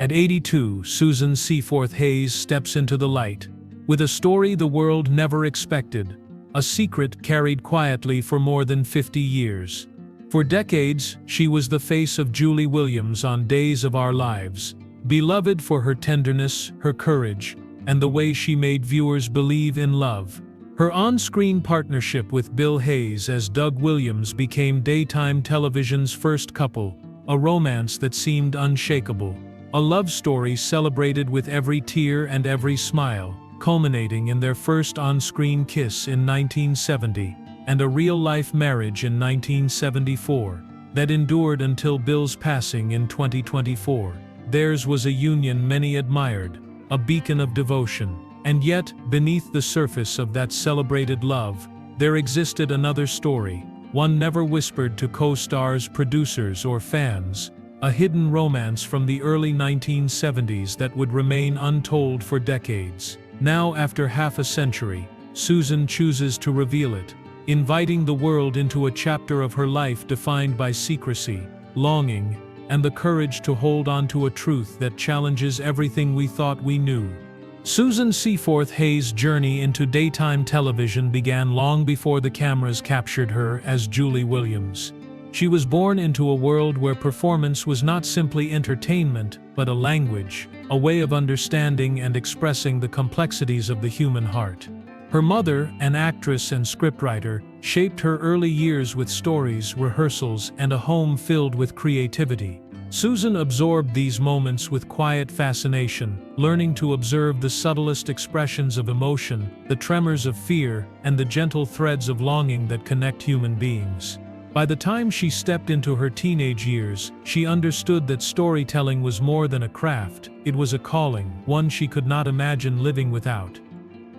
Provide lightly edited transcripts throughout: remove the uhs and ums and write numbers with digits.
At 82, Susan Seaforth Hayes steps into the light, with a story the world never expected, a secret carried quietly for more than 50 years. For decades, she was the face of Julie Williams on Days of Our Lives, beloved for her tenderness, her courage, and the way she made viewers believe in love. Her on-screen partnership with Bill Hayes as Doug Williams became daytime television's first couple, a romance that seemed unshakable. A love story celebrated with every tear and every smile, culminating in their first on-screen kiss in 1970, and a real-life marriage in 1974, that endured until Bill's passing in 2024. Theirs was a union many admired, a beacon of devotion. And yet, beneath the surface of that celebrated love, there existed another story, one never whispered to co-stars, producers, or fans. A hidden romance from the early 1970s that would remain untold for decades. Now, after half a century, Susan chooses to reveal it, inviting the world into a chapter of her life defined by secrecy, longing, and the courage to hold on to a truth that challenges everything we thought we knew. Susan Seaforth Hayes' journey into daytime television began long before the cameras captured her as Julie Williams. She was born into a world where performance was not simply entertainment, but a language, a way of understanding and expressing the complexities of the human heart. Her mother, an actress and scriptwriter, shaped her early years with stories, rehearsals, and a home filled with creativity. Susan absorbed these moments with quiet fascination, learning to observe the subtlest expressions of emotion, the tremors of fear, and the gentle threads of longing that connect human beings. By the time she stepped into her teenage years, she understood that storytelling was more than a craft, it was a calling, one she could not imagine living without.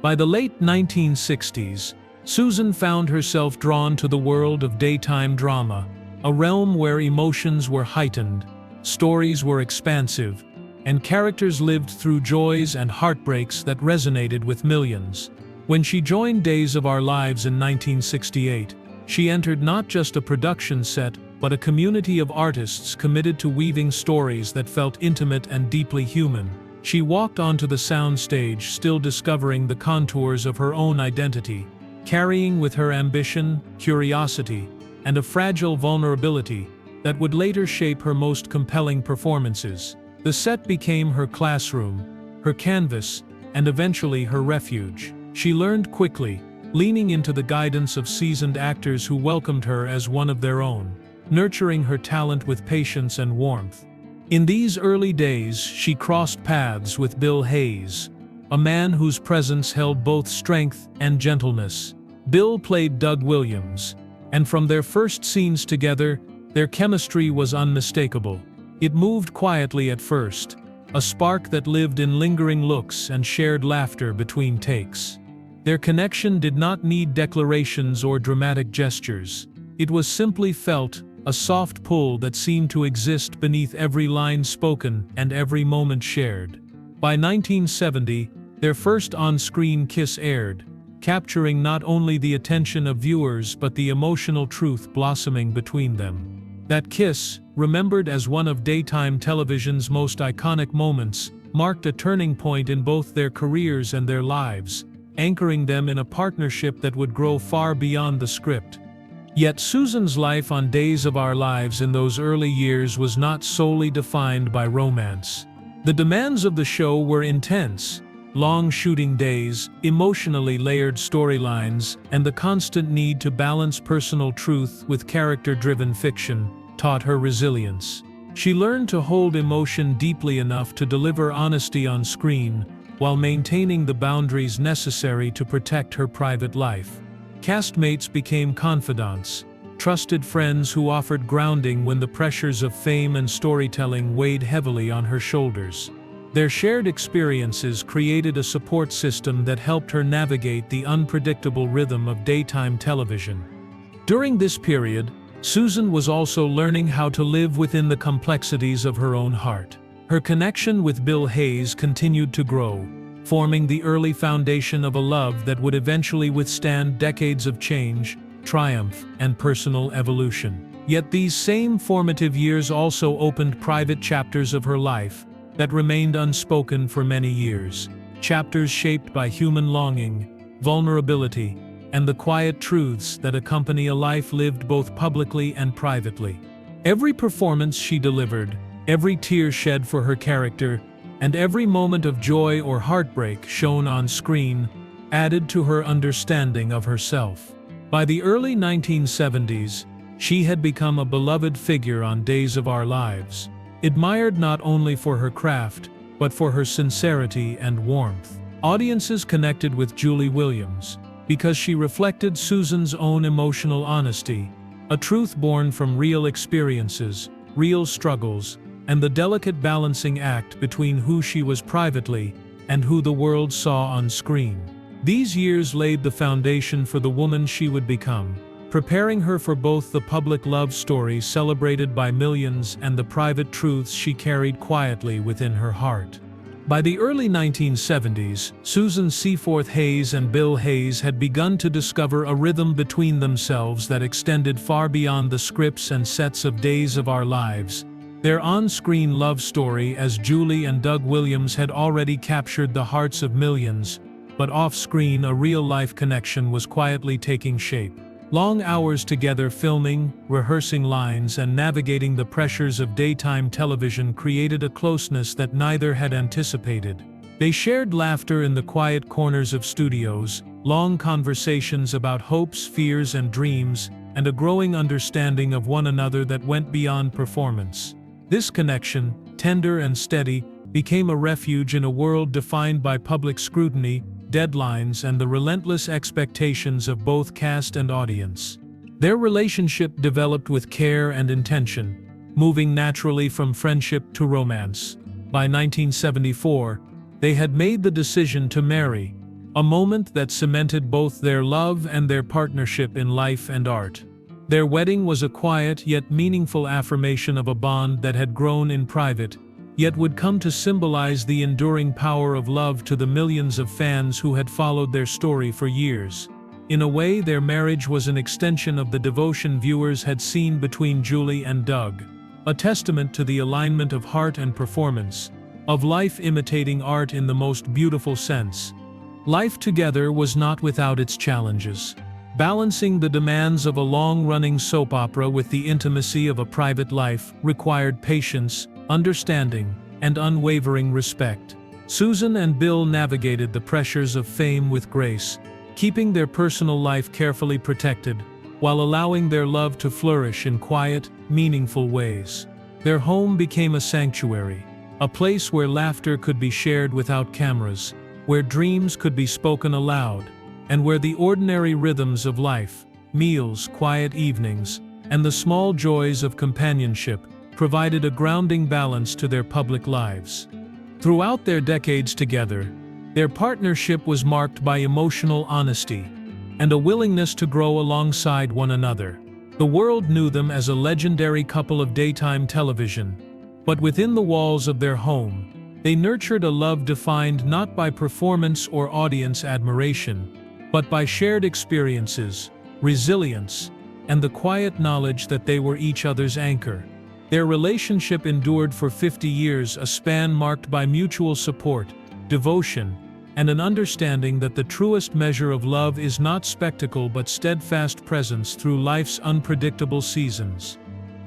By the late 1960s, Susan found herself drawn to the world of daytime drama, a realm where emotions were heightened, stories were expansive, and characters lived through joys and heartbreaks that resonated with millions. When she joined Days of Our Lives in 1968, she entered not just a production set, but a community of artists committed to weaving stories that felt intimate and deeply human. She walked onto the soundstage still discovering the contours of her own identity, carrying with her ambition, curiosity, and a fragile vulnerability that would later shape her most compelling performances. The set became her classroom, her canvas, and eventually her refuge. She learned quickly, leaning into the guidance of seasoned actors who welcomed her as one of their own, nurturing her talent with patience and warmth. In these early days, she crossed paths with Bill Hayes, a man whose presence held both strength and gentleness. Bill played Doug Williams, and from their first scenes together, their chemistry was unmistakable. It moved quietly at first, a spark that lived in lingering looks and shared laughter between takes. Their connection did not need declarations or dramatic gestures. It was simply felt, a soft pull that seemed to exist beneath every line spoken and every moment shared. By 1970, their first on-screen kiss aired, capturing not only the attention of viewers but the emotional truth blossoming between them. That kiss, remembered as one of daytime television's most iconic moments, marked a turning point in both their careers and their lives, anchoring them in a partnership that would grow far beyond the script. Yet Susan's life on Days of Our Lives in those early years was not solely defined by romance. The demands of the show were intense. Long shooting days, emotionally layered storylines, and the constant need to balance personal truth with character-driven fiction taught her resilience. She learned to hold emotion deeply enough to deliver honesty on screen, while maintaining the boundaries necessary to protect her private life. Castmates became confidants, trusted friends who offered grounding when the pressures of fame and storytelling weighed heavily on her shoulders. Their shared experiences created a support system that helped her navigate the unpredictable rhythm of daytime television. During this period, Susan was also learning how to live within the complexities of her own heart. Her connection with Bill Hayes continued to grow, forming the early foundation of a love that would eventually withstand decades of change, triumph, and personal evolution. Yet these same formative years also opened private chapters of her life, that remained unspoken for many years. Chapters shaped by human longing, vulnerability, and the quiet truths that accompany a life lived both publicly and privately. Every performance she delivered, every tear shed for her character, and every moment of joy or heartbreak shown on screen added to her understanding of herself. By the early 1970s, she had become a beloved figure on Days of Our Lives, admired not only for her craft, but for her sincerity and warmth. Audiences connected with Julie Williams because she reflected Susan's own emotional honesty, a truth born from real experiences, real struggles, and the delicate balancing act between who she was privately and who the world saw on screen. These years laid the foundation for the woman she would become, preparing her for both the public love story celebrated by millions and the private truths she carried quietly within her heart. By the early 1970s, Susan Seaforth Hayes and Bill Hayes had begun to discover a rhythm between themselves that extended far beyond the scripts and sets of Days of Our Lives. Their on-screen love story as Julie and Doug Williams had already captured the hearts of millions, but off-screen a real-life connection was quietly taking shape. Long hours together filming, rehearsing lines, and navigating the pressures of daytime television created a closeness that neither had anticipated. They shared laughter in the quiet corners of studios, long conversations about hopes, fears, and dreams, and a growing understanding of one another that went beyond performance. This connection, tender and steady, became a refuge in a world defined by public scrutiny, deadlines, and the relentless expectations of both cast and audience. Their relationship developed with care and intention, moving naturally from friendship to romance. By 1974, they had made the decision to marry, a moment that cemented both their love and their partnership in life and art. Their wedding was a quiet yet meaningful affirmation of a bond that had grown in private, yet would come to symbolize the enduring power of love to the millions of fans who had followed their story for years. In a way, their marriage was an extension of the devotion viewers had seen between Julie and Doug, a testament to the alignment of heart and performance, of life imitating art in the most beautiful sense. Life together was not without its challenges. Balancing the demands of a long-running soap opera with the intimacy of a private life required patience, understanding, and unwavering respect. Susan and Bill navigated the pressures of fame with grace, keeping their personal life carefully protected, while allowing their love to flourish in quiet, meaningful ways. Their home became a sanctuary, a place where laughter could be shared without cameras, where dreams could be spoken aloud, and where the ordinary rhythms of life, meals, quiet evenings, and the small joys of companionship provided a grounding balance to their public lives. Throughout their decades together, their partnership was marked by emotional honesty and a willingness to grow alongside one another. The world knew them as a legendary couple of daytime television, but within the walls of their home, they nurtured a love defined not by performance or audience admiration, but by shared experiences, resilience, and the quiet knowledge that they were each other's anchor. Their relationship endured for 50 years, a span marked by mutual support, devotion, and an understanding that the truest measure of love is not spectacle but steadfast presence through life's unpredictable seasons.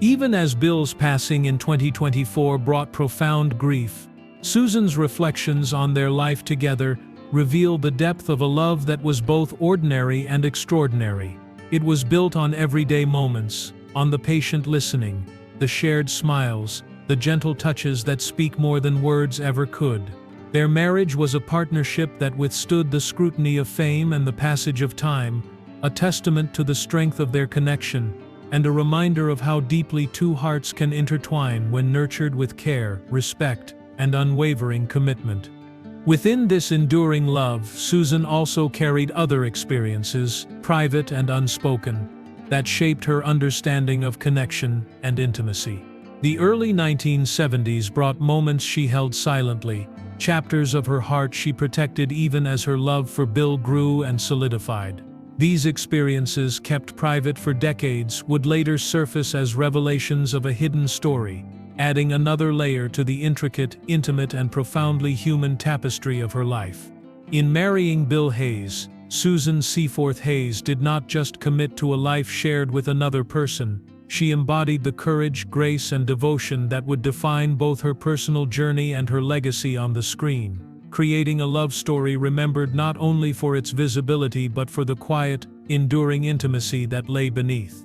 Even as Bill's passing in 2024 brought profound grief, Susan's reflections on their life together reveal the depth of a love that was both ordinary and extraordinary. It was built on everyday moments, on the patient listening, the shared smiles, the gentle touches that speak more than words ever could. Their marriage was a partnership that withstood the scrutiny of fame and the passage of time, a testament to the strength of their connection, and a reminder of how deeply two hearts can intertwine when nurtured with care, respect, and unwavering commitment. Within this enduring love, Susan also carried other experiences, private and unspoken, that shaped her understanding of connection and intimacy. The early 1970s brought moments she held silently, chapters of her heart she protected even as her love for Bill grew and solidified. These experiences, kept private for decades, would later surface as revelations of a hidden story, adding another layer to the intricate, intimate, and profoundly human tapestry of her life. In marrying Bill Hayes, Susan Seaforth Hayes did not just commit to a life shared with another person, she embodied the courage, grace, and devotion that would define both her personal journey and her legacy on the screen, creating a love story remembered not only for its visibility but for the quiet, enduring intimacy that lay beneath.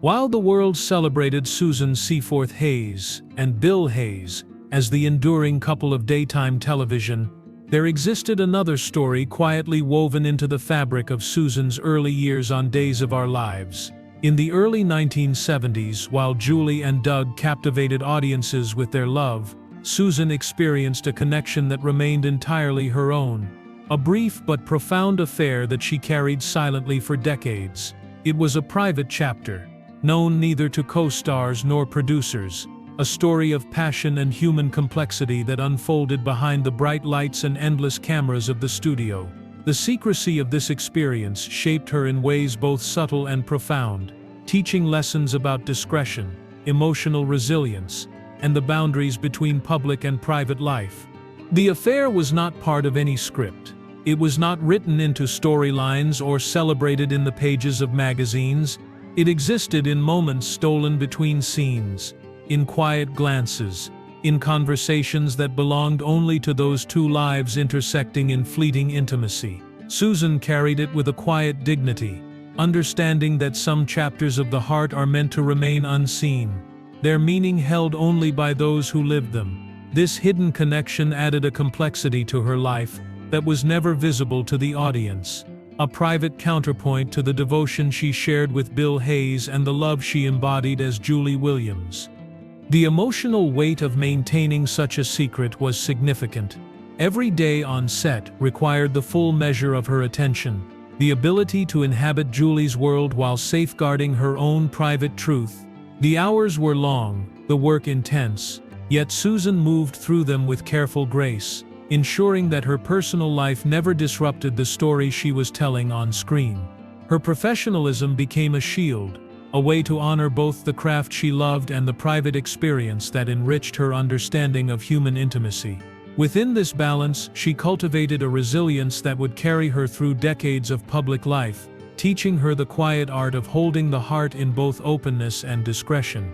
While the world celebrated Susan Seaforth Hayes and Bill Hayes as the enduring couple of daytime television, there existed another story quietly woven into the fabric of Susan's early years on Days of Our Lives. In the early 1970s, while Julie and Doug captivated audiences with their love, Susan experienced a connection that remained entirely her own, a brief but profound affair that she carried silently for decades. It was a private chapter, known neither to co-stars nor producers, a story of passion and human complexity that unfolded behind the bright lights and endless cameras of the studio. The secrecy of this experience shaped her in ways both subtle and profound, teaching lessons about discretion, emotional resilience, and the boundaries between public and private life. The affair was not part of any script. It was not written into storylines or celebrated in the pages of magazines. It existed in moments stolen between scenes, in quiet glances, in conversations that belonged only to those two lives intersecting in fleeting intimacy. Susan carried it with a quiet dignity, understanding that some chapters of the heart are meant to remain unseen, their meaning held only by those who lived them. This hidden connection added a complexity to her life that was never visible to the audience, a private counterpoint to the devotion she shared with Bill Hayes and the love she embodied as Julie Williams. The emotional weight of maintaining such a secret was significant. Every day on set required the full measure of her attention, the ability to inhabit Julie's world while safeguarding her own private truth. The hours were long, the work intense, yet Susan moved through them with careful grace, ensuring that her personal life never disrupted the story she was telling on screen. Her professionalism became a shield, a way to honor both the craft she loved and the private experience that enriched her understanding of human intimacy. Within this balance, she cultivated a resilience that would carry her through decades of public life, teaching her the quiet art of holding the heart in both openness and discretion.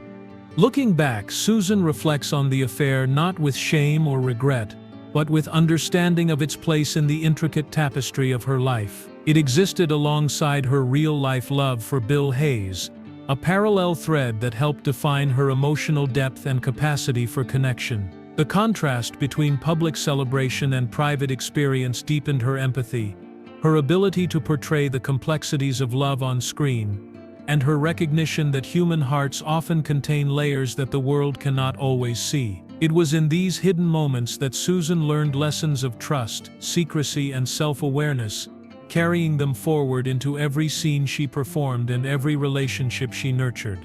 Looking back, Susan reflects on the affair not with shame or regret, but with understanding of its place in the intricate tapestry of her life. It existed alongside her real-life love for Bill Hayes, a parallel thread that helped define her emotional depth and capacity for connection. The contrast between public celebration and private experience deepened her empathy, her ability to portray the complexities of love on screen, and her recognition that human hearts often contain layers that the world cannot always see. It was in these hidden moments that Susan learned lessons of trust, secrecy, and self-awareness, carrying them forward into every scene she performed and every relationship she nurtured.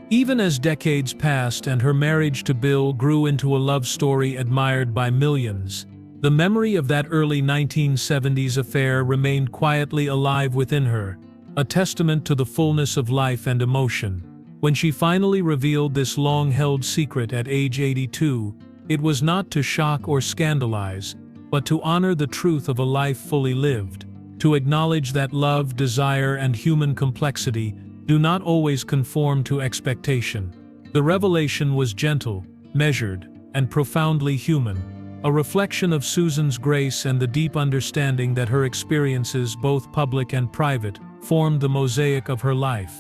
Even as decades passed and her marriage to Bill grew into a love story admired by millions, the memory of that early 1970s affair remained quietly alive within her, a testament to the fullness of life and emotion. When she finally revealed this long-held secret at age 82, it was not to shock or scandalize, but to honor the truth of a life fully lived, to acknowledge that love, desire, and human complexity do not always conform to expectation. The revelation was gentle, measured, and profoundly human, a reflection of Susan's grace and the deep understanding that her experiences, both public and private, formed the mosaic of her life.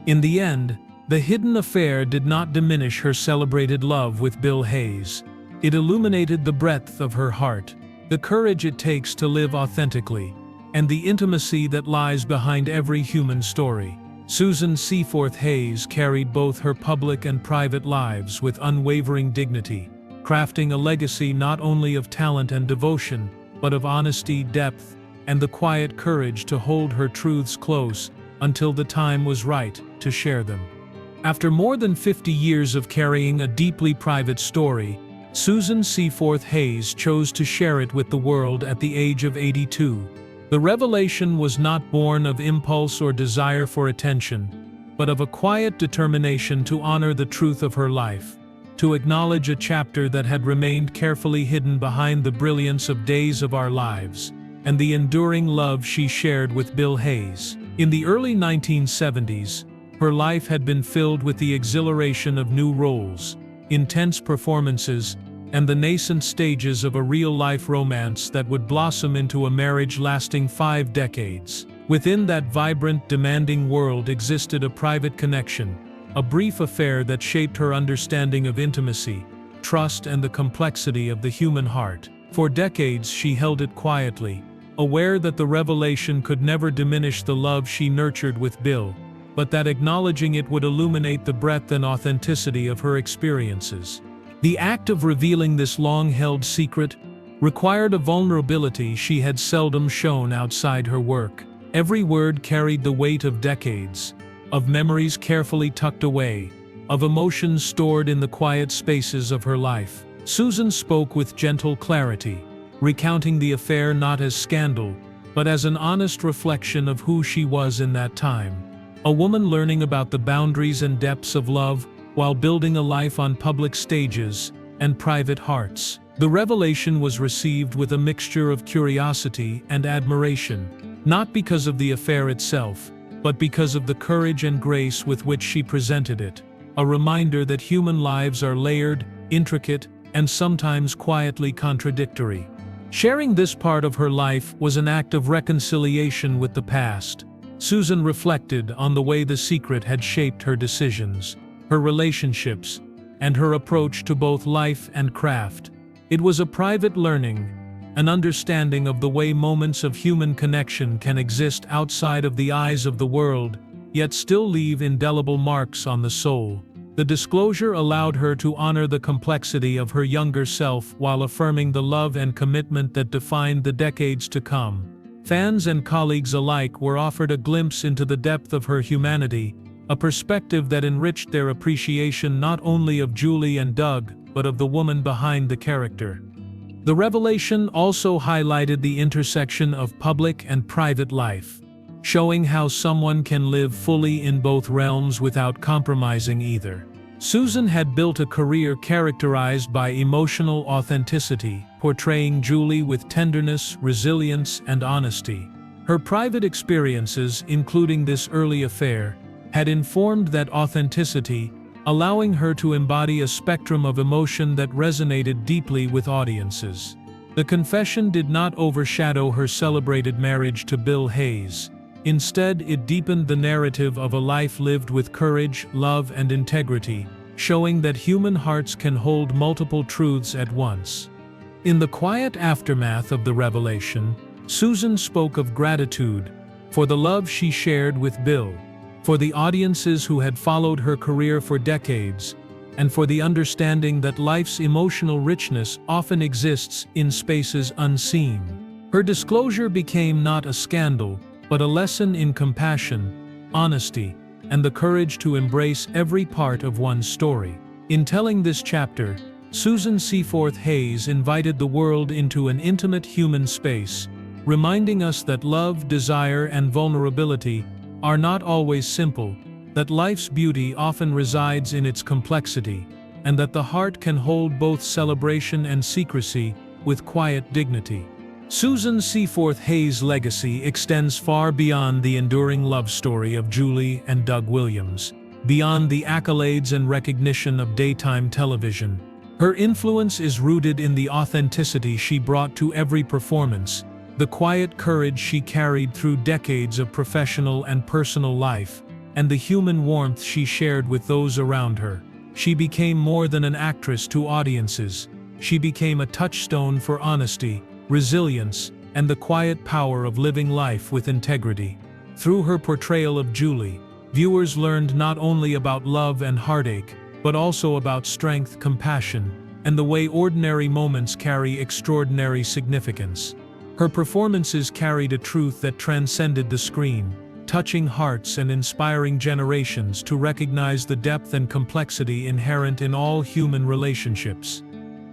In the end, the hidden affair did not diminish her celebrated love with Bill Hayes. It illuminated the breadth of her heart, the courage it takes to live authentically, and the intimacy that lies behind every human story. Susan Seaforth Hayes carried both her public and private lives with unwavering dignity, crafting a legacy not only of talent and devotion, but of honesty, depth, and the quiet courage to hold her truths close until the time was right to share them. After more than 50 years of carrying a deeply private story, Susan Seaforth Hayes chose to share it with the world at the age of 82. The revelation was not born of impulse or desire for attention, but of a quiet determination to honor the truth of her life. to acknowledge a chapter that had remained carefully hidden behind the brilliance of Days of Our Lives, and the enduring love she shared with Bill Hayes. In the early 1970s, her life had been filled with the exhilaration of new roles, intense performances, and the nascent stages of a real-life romance that would blossom into a marriage lasting 5 decades. Within that vibrant, demanding world existed a private connection, a brief affair that shaped her understanding of intimacy, trust, and the complexity of the human heart. For decades she held it quietly, aware that the revelation could never diminish the love she nurtured with Bill, but that acknowledging it would illuminate the breadth and authenticity of her experiences. The act of revealing this long-held secret required a vulnerability she had seldom shown outside her work. Every word carried the weight of decades, of memories carefully tucked away, of emotions stored in the quiet spaces of her life. Susan spoke with gentle clarity, recounting the affair not as scandal, but as an honest reflection of who she was in that time. A woman learning about the boundaries and depths of love while building a life on public stages and private hearts. The revelation was received with a mixture of curiosity and admiration, not because of the affair itself, but because of the courage and grace with which she presented it, a reminder that human lives are layered, intricate, and sometimes quietly contradictory. Sharing this part of her life was an act of reconciliation with the past. Susan reflected on the way the secret had shaped her decisions, her relationships, and her approach to both life and craft. It was a private learning, an understanding of the way moments of human connection can exist outside of the eyes of the world, yet still leave indelible marks on the soul. The disclosure allowed her to honor the complexity of her younger self while affirming the love and commitment that defined the decades to come. Fans and colleagues alike were offered a glimpse into the depth of her humanity, a perspective that enriched their appreciation not only of Julie and Doug, but of the woman behind the character. The revelation also highlighted the intersection of public and private life, showing how someone can live fully in both realms without compromising either. Susan had built a career characterized by emotional authenticity, portraying Julie with tenderness, resilience, and honesty. Her private experiences, including this early affair, had informed that authenticity, allowing her to embody a spectrum of emotion that resonated deeply with audiences. The confession did not overshadow her celebrated marriage to Bill Hayes. Instead, it deepened the narrative of a life lived with courage, love, and integrity, showing that human hearts can hold multiple truths at once. In the quiet aftermath of the revelation, Susan spoke of gratitude for the love she shared with Bill, for the audiences who had followed her career for decades, and for the understanding that life's emotional richness often exists in spaces unseen. Her disclosure became not a scandal, but a lesson in compassion, honesty, and the courage to embrace every part of one's story. In telling this chapter, Susan Seaforth Hayes invited the world into an intimate human space, reminding us that love, desire, and vulnerability are not always simple, that life's beauty often resides in its complexity, and that the heart can hold both celebration and secrecy with quiet dignity. Susan Seaforth Hayes' legacy extends far beyond the enduring love story of Julie and Doug Williams, beyond the accolades and recognition of daytime television. Her influence is rooted in the authenticity she brought to every performance, the quiet courage she carried through decades of professional and personal life, and the human warmth she shared with those around her. She became more than an actress to audiences. She became a touchstone for honesty, resilience, and the quiet power of living life with integrity. Through her portrayal of Julie, viewers learned not only about love and heartache, but also about strength, compassion, and the way ordinary moments carry extraordinary significance. Her performances carried a truth that transcended the screen, touching hearts and inspiring generations to recognize the depth and complexity inherent in all human relationships.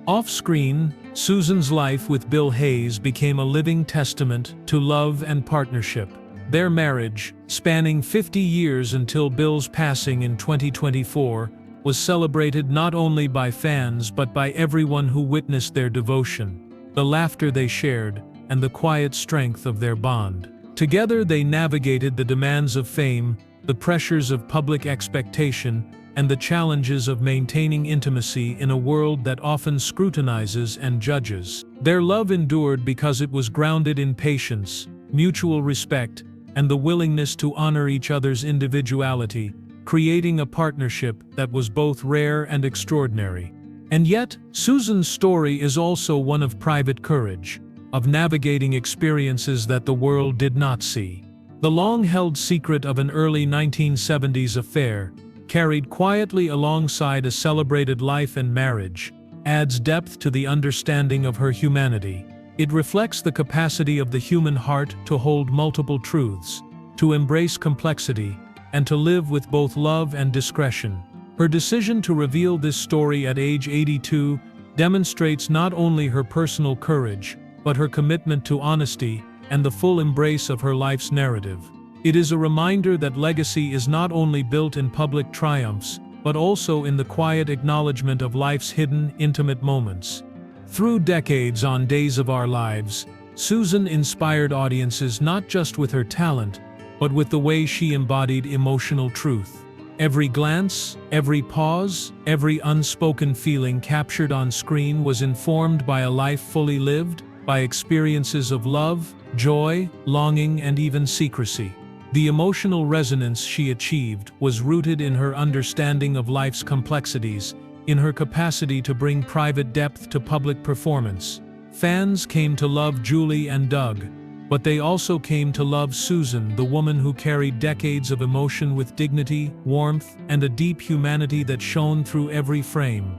Off-screen, Susan's life with Bill Hayes became a living testament to love and partnership. Their marriage, spanning 50 years until Bill's passing in 2024, was celebrated not only by fans but by everyone who witnessed their devotion, the laughter they shared, and the quiet strength of their bond. Together they navigated the demands of fame, the pressures of public expectation, and the challenges of maintaining intimacy in a world that often scrutinizes and judges. Their love endured because it was grounded in patience, mutual respect, and the willingness to honor each other's individuality, creating a partnership that was both rare and extraordinary. And yet, Susan's story is also one of private courage, of navigating experiences that the world did not see. The long-held secret of an early 1970s affair, carried quietly alongside a celebrated life and marriage, adds depth to the understanding of her humanity. It reflects the capacity of the human heart to hold multiple truths, to embrace complexity, and to live with both love and discretion. Her decision to reveal this story at age 82 demonstrates not only her personal courage, but her commitment to honesty and the full embrace of her life's narrative. It is a reminder that legacy is not only built in public triumphs, but also in the quiet acknowledgement of life's hidden, intimate moments. Through decades on Days of Our Lives, Susan inspired audiences not just with her talent, but with the way she embodied emotional truth. Every glance, every pause, every unspoken feeling captured on screen was informed by a life fully lived, by experiences of love, joy, longing, and even secrecy. The emotional resonance she achieved was rooted in her understanding of life's complexities, in her capacity to bring private depth to public performance. Fans came to love Julie and Doug, but they also came to love Susan, the woman who carried decades of emotion with dignity, warmth, and a deep humanity that shone through every frame.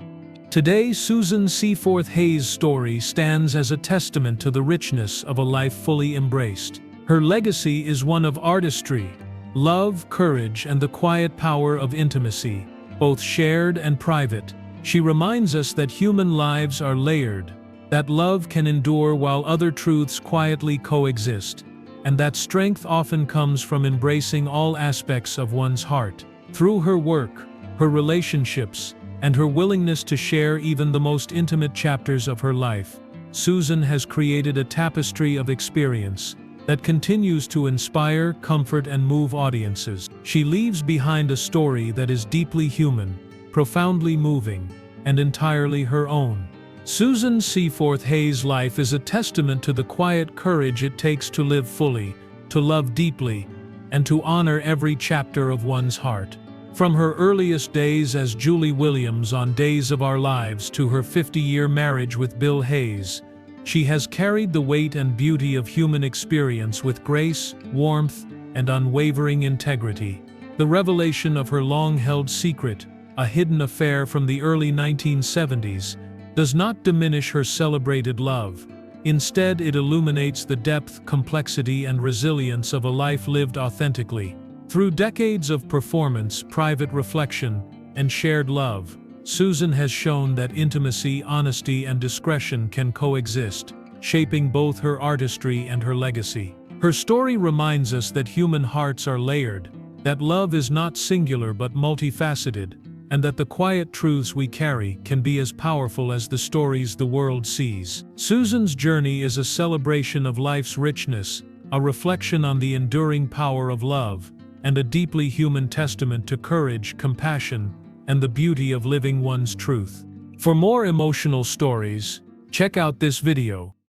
Today, Susan Seaforth Hayes' story stands as a testament to the richness of a life fully embraced. Her legacy is one of artistry, love, courage, and the quiet power of intimacy, both shared and private. She reminds us that human lives are layered, that love can endure while other truths quietly coexist, and that strength often comes from embracing all aspects of one's heart. Through her work, her relationships, and her willingness to share even the most intimate chapters of her life, Susan has created a tapestry of experience that continues to inspire, comfort, and move audiences. She leaves behind a story that is deeply human, profoundly moving, and entirely her own. Susan Seaforth Hayes' life is a testament to the quiet courage it takes to live fully, to love deeply, and to honor every chapter of one's heart. From her earliest days as Julie Williams on Days of Our Lives to her 50-year marriage with Bill Hayes, she has carried the weight and beauty of human experience with grace, warmth, and unwavering integrity. The revelation of her long-held secret, a hidden affair from the early 1970s, does not diminish her celebrated love. Instead, it illuminates the depth, complexity, and resilience of a life lived authentically. Through decades of performance, private reflection, and shared love, Susan has shown that intimacy, honesty, and discretion can coexist, shaping both her artistry and her legacy. Her story reminds us that human hearts are layered, that love is not singular but multifaceted, and that the quiet truths we carry can be as powerful as the stories the world sees. Susan's journey is a celebration of life's richness, a reflection on the enduring power of love, and a deeply human testament to courage, compassion, and the beauty of living one's truth. For more emotional stories, check out this video.